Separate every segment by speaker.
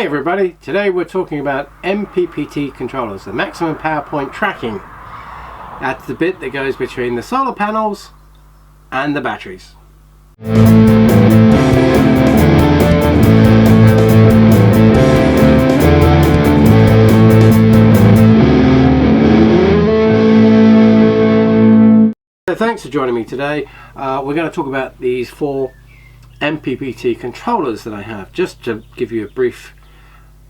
Speaker 1: Hey everybody, today we're talking about MPPT controllers, the maximum power point tracking. That's the bit that goes between the solar panels and the batteries. So thanks for joining me today. We're going to talk about these four MPPT controllers that I have, just to give you a brief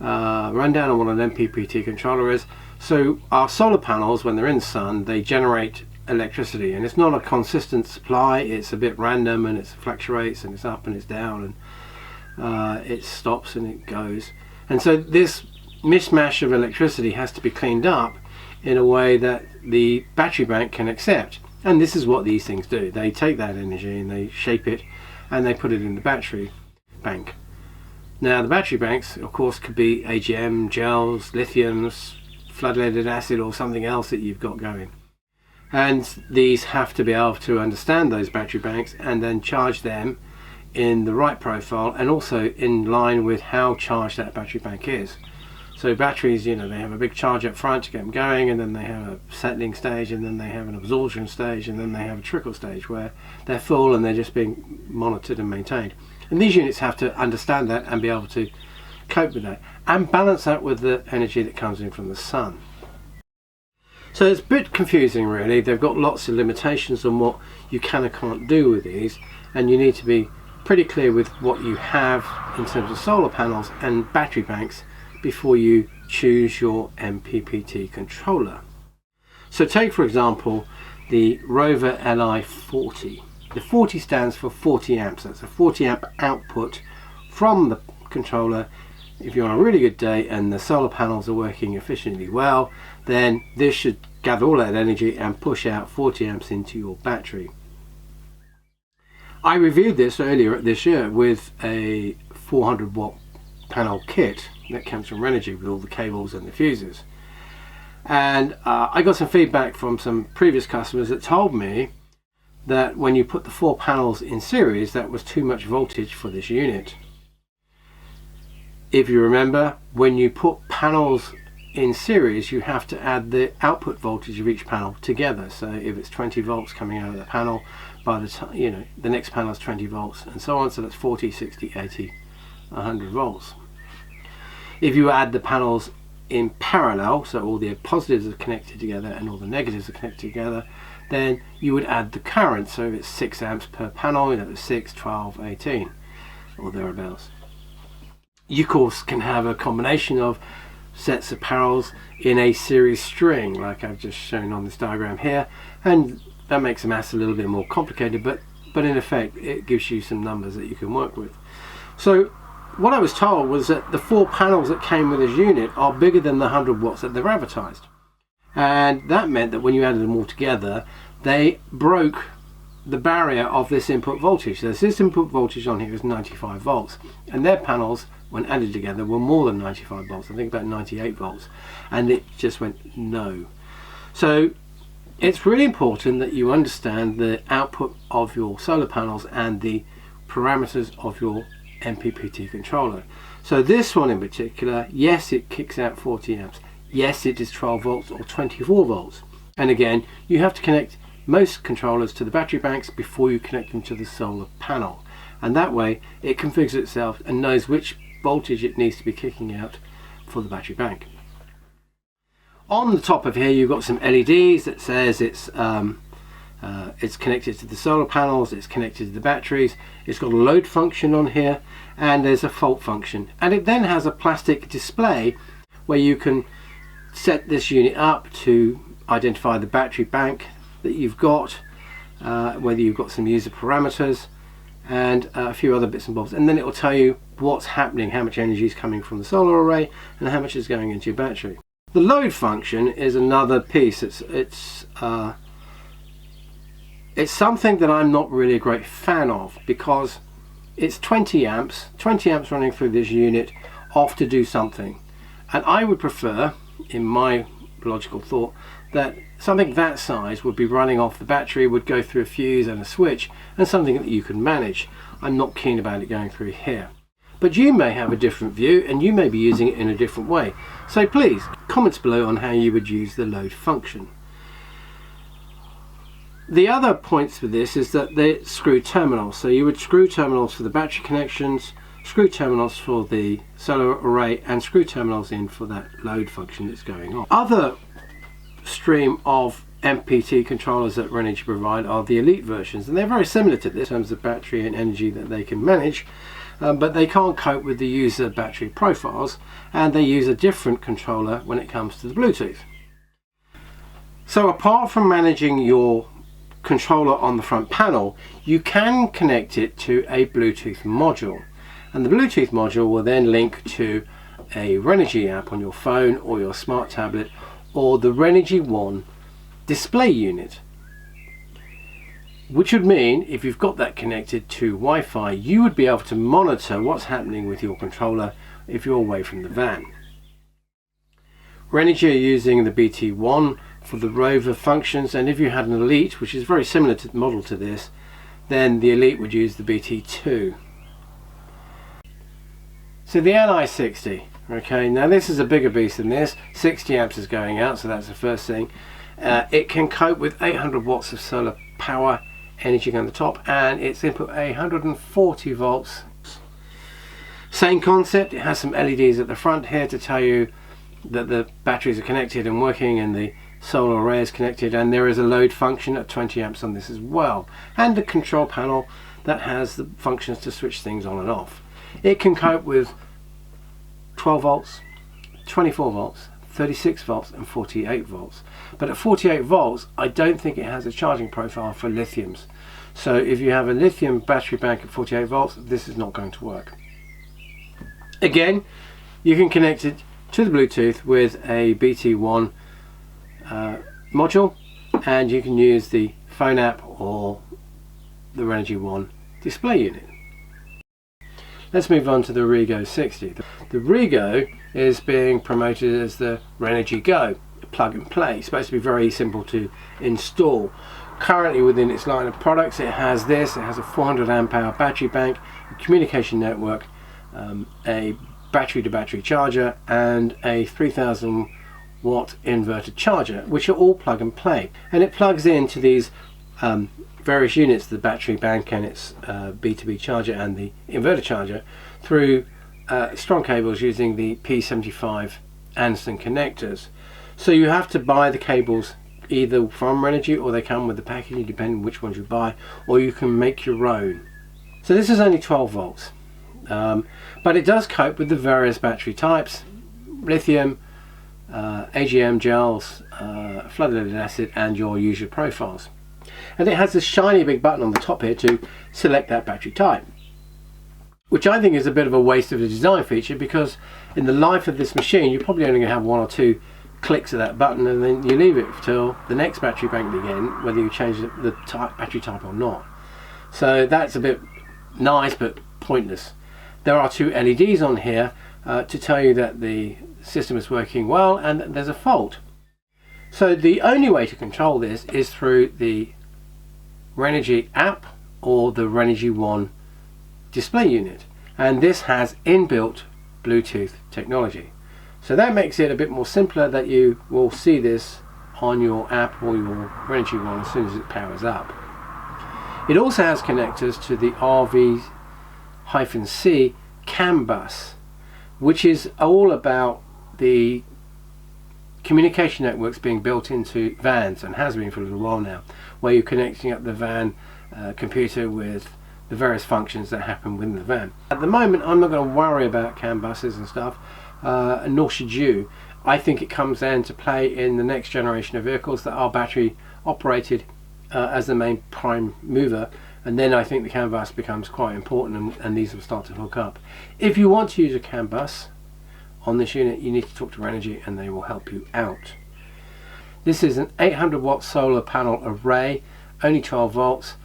Speaker 1: rundown on what an MPPT controller is. So our solar panels, when they're in the sun, they generate electricity, and it's not a consistent supply. It's a bit random, and it fluctuates, and it's up and it's down, and it stops and it goes. And so this mishmash of electricity has to be cleaned up in a way that the battery bank can accept. And this is what these things do. They take that energy and they shape it and they put it in the battery bank. Now the battery banks, of course, could be AGM, gels, lithiums, flood-leaded acid, or something else that you've got going. And these have to be able to understand those battery banks and then charge them in the right profile and also in line with how charged that battery bank is. So batteries, you know, they have a big charge up front to get them going, and then they have a settling stage, and then they have an absorption stage, and then they have a trickle stage where they're full and they're just being monitored and maintained. And these units have to understand that and be able to cope with that and balance that with the energy that comes in from the sun. So it's a bit confusing really. They've got lots of limitations on what you can and can't do with these, and you need to be pretty clear with what you have in terms of solar panels and battery banks before you choose your MPPT controller. So take for example the Renogy Li40. The 40 stands for 40 amps. That's a 40 amp output from the controller. If you're on a really good day and the solar panels are working efficiently well, then this should gather all that energy and push out 40 amps into your battery. I reviewed this earlier this year with a 400 watt panel kit that comes from Renogy with all the cables and the fuses. And I got some feedback from some previous customers that told me that when you put the four panels in series, that was too much voltage for this unit. If you remember, when you put panels in series, you have to add the output voltage of each panel together. So if it's 20 volts coming out of the panel, by the time, you know, the next panel is 20 volts and so on. So that's 40, 60, 80, 100 volts. If you add the panels in parallel, so all the positives are connected together and all the negatives are connected together, then you would add the current. So if it's 6 amps per panel, that was 6, 12, 18 or thereabouts. You of course can have a combination of sets of panels in a series string like I've just shown on this diagram here, and that makes the maths a little bit more complicated, but in effect it gives you some numbers that you can work with. So what I was told was that the four panels that came with this unit are bigger than the 100 watts that they're advertised. And that meant that when you added them all together, they broke the barrier of this input voltage. So this input voltage on here is 95 volts. And their panels, when added together, were more than 95 volts. I think about 98 volts. And it just went no. So it's really important that you understand the output of your solar panels and the parameters of your MPPT controller. So this one in particular, yes, it kicks out 40 amps. Yes, it is 12 volts or 24 volts. And again, you have to connect most controllers to the battery banks before you connect them to the solar panel. And that way it configures itself and knows which voltage it needs to be kicking out for the battery bank. On the top of here, you've got some LEDs that says it's connected to the solar panels, it's connected to the batteries, it's got a load function on here, and there's a fault function. And it then has a plastic display where you can set this unit up to identify the battery bank that you've got, whether you've got some user parameters and a few other bits and bobs, and then it will tell you what's happening, how much energy is coming from the solar array and how much is going into your battery. The load function is another piece. It's something that I'm not really a great fan of, because it's 20 amps running through this unit off to do something, and I would prefer, in my logical thought, that something that size would be running off the battery, would go through a fuse and a switch, and something that you can manage. I'm not keen about it going through here. but you may have a different view and you may be using it in a different way. So please, comments below on how you would use the load function. The other points for this is that they're screw terminals. So you would screw terminals for the battery connections, screw terminals for the solar array, and screw terminals in for that load function that's going on. Other stream of MPPT controllers that Renogy provide are the Elite versions, and they're very similar to this in terms of battery and energy that they can manage, but they can't cope with the user battery profiles, and they use a different controller when it comes to the Bluetooth. So apart from managing your controller on the front panel, you can connect it to a Bluetooth module, and the Bluetooth module will then link to a Renogy app on your phone or your smart tablet or the Renogy One display unit, which would mean if you've got that connected to Wi-Fi, you would be able to monitor what's happening with your controller if you're away from the van. Renogy are using the BT1 for the rover functions, and if you had an Elite, which is very similar to the model to this, then the Elite would use the BT2. So the Li40, okay, now this is a bigger beast than this. 60 amps is going out, so that's the first thing. It can cope with 800 watts of solar power energy on the top, and its input 140 volts. Same concept, it has some LEDs at the front here to tell you that the batteries are connected and working and the solar array is connected, and there is a load function at 20 amps on this as well, and a control panel that has the functions to switch things on and off. It can cope with 12 volts, 24 volts, 36 volts and 48 volts. But at 48 volts, I don't think it has a charging profile for lithiums. So if you have a lithium battery bank at 48 volts, this is not going to work. Again, you can connect it to the Bluetooth with a BT1 module, and you can use the phone app or the Renogy One display unit. Let's move on to the Rego 60. The Rego is being promoted as the Renogy Go, plug and play. It's supposed to be very simple to install. Currently within its line of products, it has this. It has a 400 amp hour battery bank, a communication network, a battery to battery charger, and a 3000 watt inverter charger, which are all plug and play. And it plugs into these various units, the battery bank and its B2B charger and the inverter charger, through strong cables using the P75 Anderson connectors. So you have to buy the cables either from Renogy, or they come with the packaging depending on which ones you buy, or you can make your own. So this is only 12 volts, but it does cope with the various battery types: lithium, AGM gels, flooded lead acid, and your usual profiles. And it has this shiny big button on the top here to select that battery type, which I think is a bit of a waste of a design feature, because in the life of this machine you're probably only going to have 1 or 2 clicks of that button, and then you leave it till the next battery bank again, whether you change the battery type or not. So that's a bit nice but pointless. There are 2 LEDs on here to tell you that the system is working well and that there's a fault. So the only way to control this is through the Renogy app or the Renogy One display unit, and this has inbuilt Bluetooth technology. So that makes it a bit more simpler, that you will see this on your app or your Renogy One as soon as it powers up. It also has connectors to the RV-C CAN bus, which is all about the communication networks being built into vans, and has been for a little while now, where you're connecting up the van computer with the various functions that happen within the van. At the moment, I'm not going to worry about CAN buses and stuff, nor should you. I think it comes down to play in the next generation of vehicles that are battery operated as the main prime mover, and then I think the CAN bus becomes quite important, and these will start to hook up. If you want to use a CAN bus on this unit, you need to talk to Renogy and they will help you out. This is an 800 watt solar panel array, only 12 volts,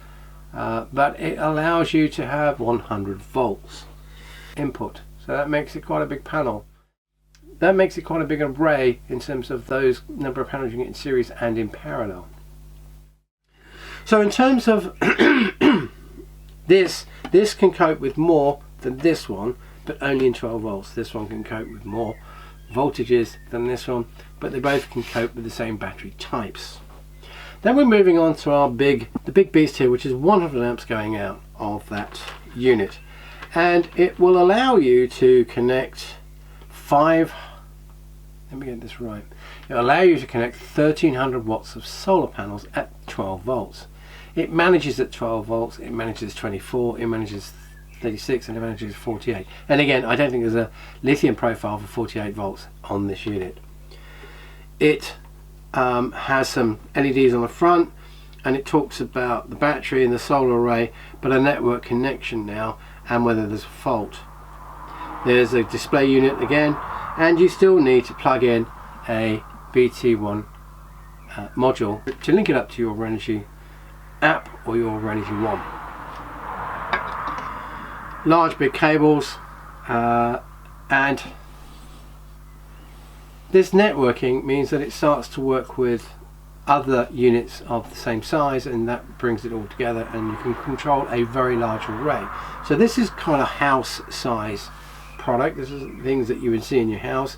Speaker 1: but it allows you to have 100 volts input, so that makes it quite a big panel. That makes it quite a big array in terms of those number of panels you get in series and in parallel. So in terms of this can cope with more than this one, but only in 12 volts. This one can cope with more voltages than this one, but they both can cope with the same battery types. Then we're moving on to the big beast here, which is 100 amps going out of that unit, and it will allow you to connect let me get this right. It'll allow you to connect 1300 watts of solar panels at 12 volts. It manages at 12 volts, it manages 24, it manages 36, and it manages 48. And again, I don't think there's a lithium profile for 48 volts on this unit. It has some LEDs on the front, and it talks about the battery and the solar array, but a network connection now, and whether there's a fault. There's a display unit again, and you still need to plug in a BT1 module to link it up to your Renogy app or your Renogy One. Large big cables, and this networking means that it starts to work with other units of the same size, and that brings it all together, and you can control a very large array. So this is kind of house size product. This is things that you would see in your house,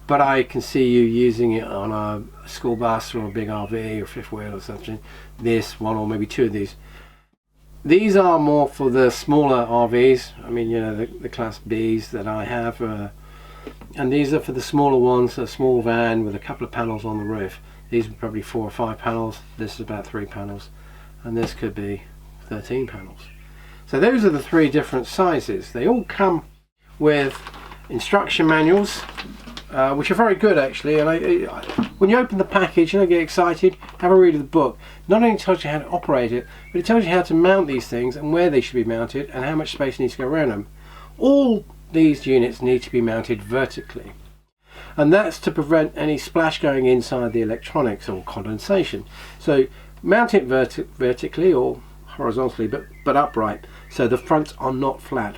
Speaker 1: but I can see you using it on a school bus or a big RV or fifth wheel or something. This one, or maybe two of these. These are more for the smaller RVs. I mean, you know, the class Bs that I have, and these are for the smaller ones, a small van with a couple of panels on the roof. These are probably 4 or 5 panels. This is about 3 panels, and this could be 13 panels. So those are the 3 different sizes. They all come with instruction manuals, which are very good actually, and when you open the package, you don't get excited, have a read of the book. Not only tells you how to operate it, but it tells you how to mount these things and where they should be mounted and how much space needs to go around them. All these units need to be mounted vertically, and that's to prevent any splash going inside the electronics or condensation. So mount it vertically or horizontally, but upright, so the fronts are not flat.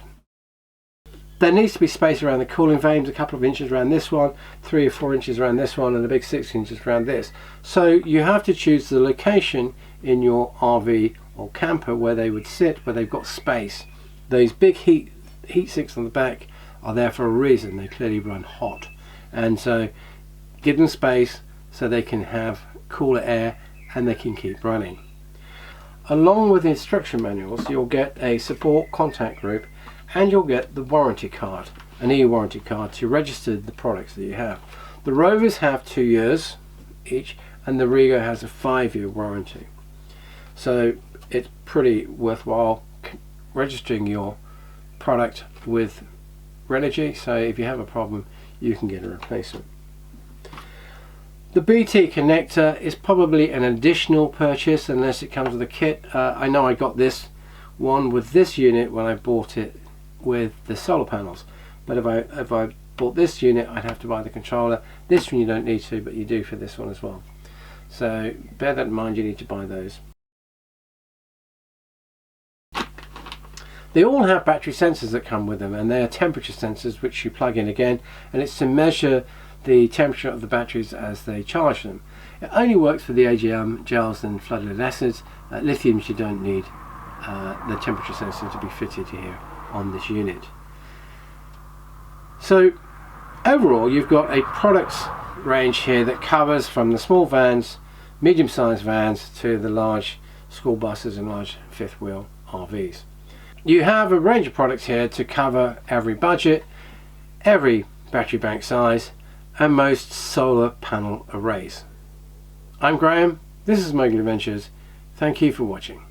Speaker 1: There needs to be space around the cooling vanes, a couple of inches around this one, 3 or 4 inches around this one, and a big 6 inches around this. So you have to choose the location in your RV or camper where they would sit, where they've got space. Those big heat sinks on the back are there for a reason. They clearly run hot, and so give them space so they can have cooler air and they can keep running. Along with the instruction manuals, you'll get a support contact group, and you'll get the warranty card, an e-warranty card to register the products that you have. The Rovers have 2 years each, and the Rego has a 5-year warranty. So it's pretty worthwhile registering your product with Renogy, so if you have a problem you can get a replacement. The BT connector is probably an additional purchase unless it comes with a kit. I know I got this one with this unit when I bought it with the solar panels, but if I bought this unit I'd have to buy the controller. This one you don't need to, but you do for this one as well, so bear that in mind. You need to buy those. They all have battery sensors that come with them, and they are temperature sensors which you plug in again, and it's to measure the temperature of the batteries as they charge them. It only works for the AGM gels and flooded acids. Lithiums you don't need the temperature sensor to be fitted here on this unit. So overall you've got a products range here that covers from the small vans, medium-sized vans, to the large school buses and large fifth wheel RVs. You have a range of products here to cover every budget, every battery bank size, and most solar panel arrays. I'm Graham, this is Mogul Adventures. Thank you for watching.